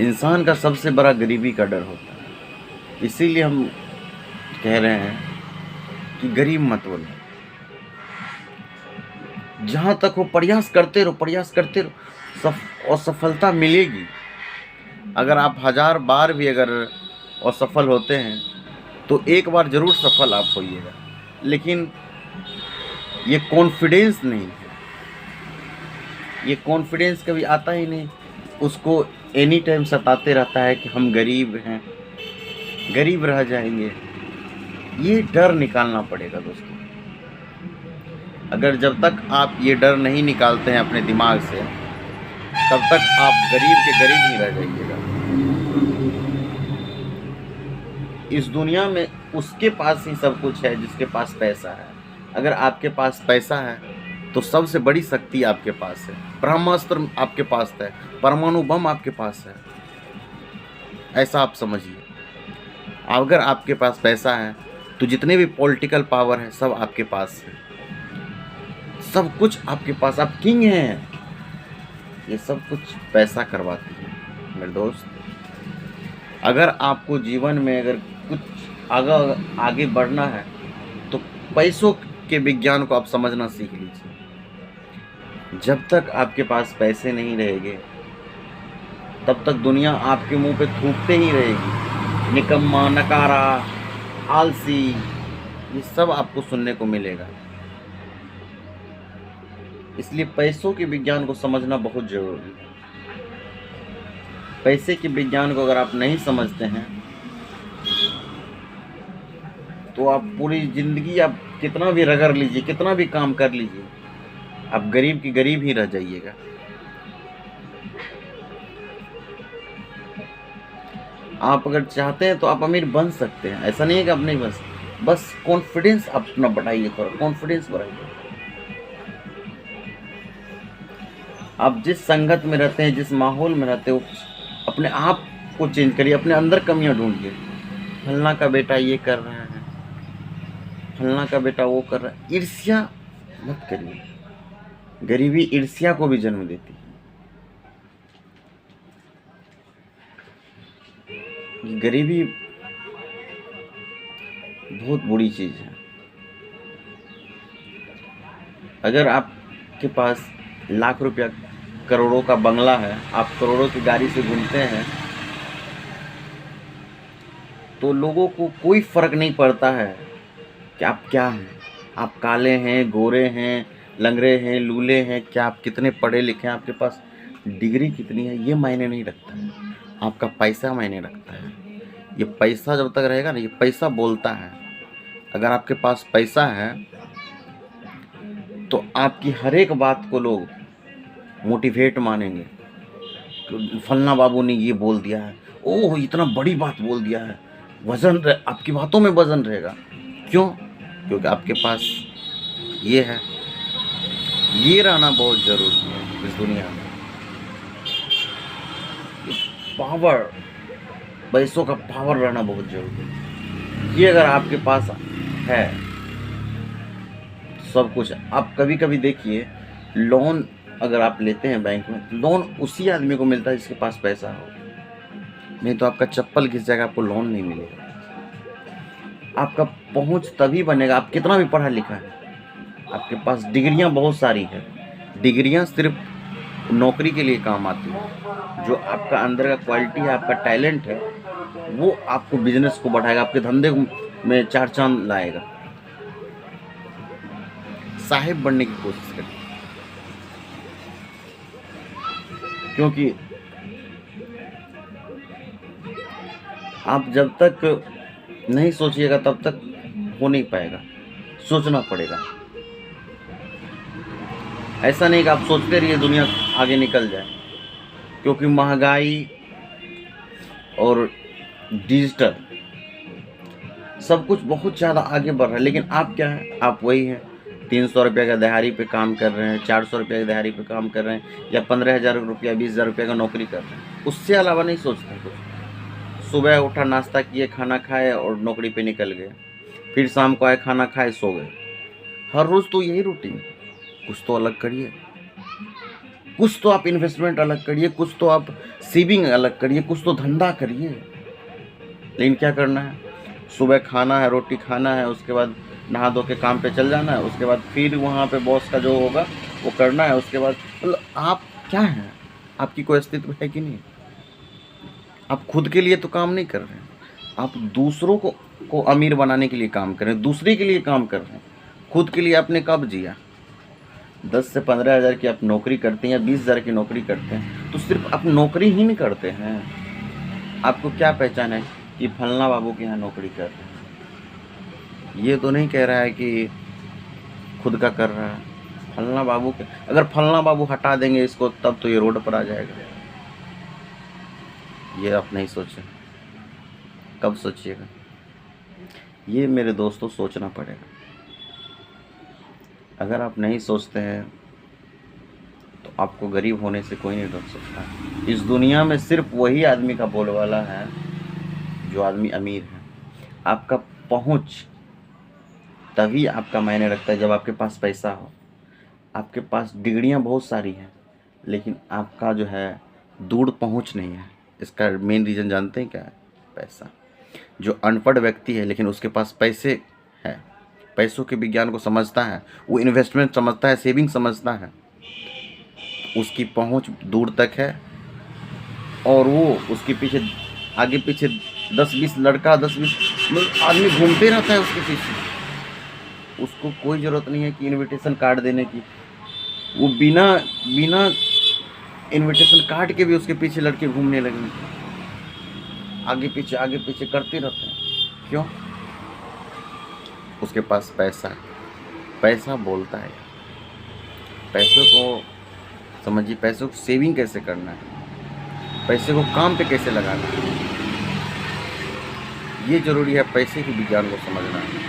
इंसान का सबसे बड़ा गरीबी का डर होता है। इसीलिए हम कह रहे हैं कि गरीब मत बनो। जहाँ तक हो प्रयास करते रहो, प्रयास करते रहो, असफलता मिलेगी। अगर आप 1000 बार भी अगर असफल होते हैं तो एक बार ज़रूर सफल आप होइएगा। लेकिन ये कॉन्फिडेंस नहीं है, ये कॉन्फिडेंस कभी आता ही नहीं। उसको एनी टाइम सताते रहता है कि हम गरीब हैं, गरीब रह जाएंगे। ये डर निकालना पड़ेगा दोस्तों। अगर जब तक आप ये डर नहीं निकालते हैं अपने दिमाग से, तब तक आप गरीब के गरीब ही रह जाइएगा। इस दुनिया में उसके पास ही सब कुछ है जिसके पास पैसा है। अगर आपके पास पैसा है तो सबसे बड़ी शक्ति आपके पास है, ब्रह्मास्त्र आपके पास है, परमाणु बम आपके पास है। ऐसा आप समझिए। अगर आपके पास पैसा है तो जितने भी पॉलिटिकल पावर है सब आपके पास है, सब कुछ आपके पास, आप किंग हैं। ये सब कुछ पैसा करवाती है मेरे दोस्त। अगर आपको जीवन में अगर कुछ आगे बढ़ना है तो पैसों के विज्ञान को आप समझना सीख लीजिए। जब तक आपके पास पैसे नहीं रहेंगे तब तक दुनिया आपके मुंह पे थूकते ही रहेगी। निकम्मा, नकारा, आलसी, ये सब आपको सुनने को मिलेगा। इसलिए पैसों के विज्ञान को समझना बहुत जरूरी है। पैसे के विज्ञान को अगर आप नहीं समझते हैं तो आप पूरी जिंदगी आप कितना भी रगड़ लीजिए, कितना भी काम कर लीजिए, आप गरीब की गरीब ही रह जाइएगा। आप अगर चाहते हैं तो आप अमीर बन सकते हैं, ऐसा नहीं है कि आप नहीं बन सकते। बस कॉन्फिडेंस आप अपना बढ़ाइए, थोड़ा कॉन्फिडेंस बढ़ाइए। आप जिस संगत में रहते हैं, जिस माहौल में रहते हो, अपने आप को चेंज करिए, अपने अंदर कमियां ढूंढिए। फलना का बेटा ये कर रहा है, फलना का बेटा वो कर रहा है, ईर्ष्या मत करिए। गरीबी ईर्ष्या को भी जन्म देती है। गरीबी बहुत बुरी चीज है। अगर आपके पास लाख रुपया, करोड़ों का बंगला है, आप करोड़ों की गाड़ी से घूमते हैं, तो लोगों को कोई फर्क नहीं पड़ता है कि आप क्या हैं। आप काले हैं, गोरे हैं, लंगड़े हैं, लूले हैं, क्या आप कितने पढ़े लिखे हैं, आपके पास डिग्री कितनी है, ये मायने नहीं रखता है। आपका पैसा मायने रखता है। ये पैसा जब तक रहेगा ना, ये पैसा बोलता है। अगर आपके पास पैसा है तो आपकी हर एक बात को लोग मोटिवेट मानेंगे। फलना बाबू ने ये बोल दिया है, ओह इतना बड़ी बात बोल दिया है, आपकी बातों में वजन रहेगा। क्यों? क्योंकि आपके पास ये है। ये रहना बहुत जरूरी है इस दुनिया में। पावर, पैसों का पावर रहना बहुत जरूरी है। ये अगर आपके पास है सब कुछ। आप कभी कभी देखिए, लोन अगर आप लेते हैं बैंक में, लोन उसी आदमी को मिलता है जिसके पास पैसा हो, नहीं तो आपका चप्पल घिस जाएगा, आपको लोन नहीं मिलेगा। आपका पहुंच तभी बनेगा, आप कितना भी पढ़ा लिखा है, आपके पास डिग्रियां बहुत सारी है, डिग्रियां सिर्फ नौकरी के लिए काम आती है। जो आपका अंदर का क्वालिटी है, आपका टैलेंट है, वो आपको बिजनेस को बढ़ाएगा, आपके धंधे में चार चांद लाएगा। साहिब बनने की कोशिश करिए, क्योंकि आप जब तक नहीं सोचिएगा तब तक हो नहीं पाएगा। सोचना पड़ेगा। ऐसा नहीं कि आप सोचते रहिए दुनिया आगे निकल जाए, क्योंकि महंगाई और डिजिटल सब कुछ बहुत ज़्यादा आगे बढ़ रहा है। लेकिन आप क्या है, आप वही हैं, 300 रुपये का दिहाड़ी पे काम कर रहे हैं, 400 रुपये की दिहाड़ी पे काम कर रहे हैं, या 15,000 रुपया, 20,000 रुपये का नौकरी कर रहे हैं। उससे अलावा नहीं सोचते कुछ। सुबह उठा, नाश्ता किए, खाना खाए और नौकरी पे निकल गए, फिर शाम को आए, खाना खाए, सो गए। हर रोज़ तो यही रूटीन। कुछ तो अलग करिए। कुछ तो आप इन्वेस्टमेंट अलग करिए, कुछ तो आप सेविंग अलग करिए, कुछ तो धंधा करिए। लेकिन क्या करना है, सुबह खाना है, रोटी खाना है, उसके बाद नहा धो के काम पे चल जाना है, उसके बाद फिर वहाँ पे बॉस का जो होगा वो करना है, उसके बाद मतलब आप क्या हैं, आपकी कोई अस्तित्व है कि नहीं? आप खुद के लिए तो काम नहीं कर रहे हैं, आप दूसरों को अमीर बनाने के लिए काम कर रहे हैं, दूसरे के लिए काम कर रहे हैं। खुद के लिए आपने कब जिया? 10 से 15 हज़ार की आप नौकरी करते हैं या 20 हज़ार की नौकरी करते हैं, तो सिर्फ आप नौकरी ही नहीं करते हैं, आपको क्या पहचान है कि फलना बाबू के यहाँ नौकरी कर रहे हैं? ये तो नहीं कह रहा है कि खुद का कर रहा है, फलना बाबू के। अगर फलना बाबू हटा देंगे इसको तब तो ये रोड पर आ जाएगा। ये आप नहीं सोचे, कब सोचिएगा? ये मेरे दोस्तों सोचना पड़ेगा। अगर आप नहीं सोचते हैं तो आपको गरीब होने से कोई नहीं रोक सकता। इस दुनिया में सिर्फ वही आदमी का बोलबाला है जो आदमी अमीर है। आपका पहुंच तभी आपका मायने रखता है जब आपके पास पैसा हो। आपके पास डिग्रियां बहुत सारी हैं, लेकिन आपका जो है दूर पहुंच नहीं है। इसका मेन रीज़न जानते हैं क्या है? पैसा। जो अनपढ़ व्यक्ति है लेकिन उसके पास पैसे हैं, पैसों के विज्ञान को समझता है, वो इन्वेस्टमेंट समझता है, सेविंग समझता है, उसकी पहुंच दूर तक है। और वो उसके पीछे आगे पीछे 10-20 लड़का 10-20 आदमी घूमते रहता है उसके पीछे। उसको कोई ज़रूरत नहीं है कि इनविटेशन कार्ड देने की। वो बिना इनविटेशन कार्ड के भी उसके पीछे लड़के घूमने लगेंगे, आगे पीछे करते रहते हैं। क्यों? उसके पास पैसा है। पैसा बोलता है। पैसों को समझिए, पैसों को सेविंग कैसे करना है, पैसे को काम पे कैसे लगाना है, ये ज़रूरी है। पैसे के विज्ञान को समझना है।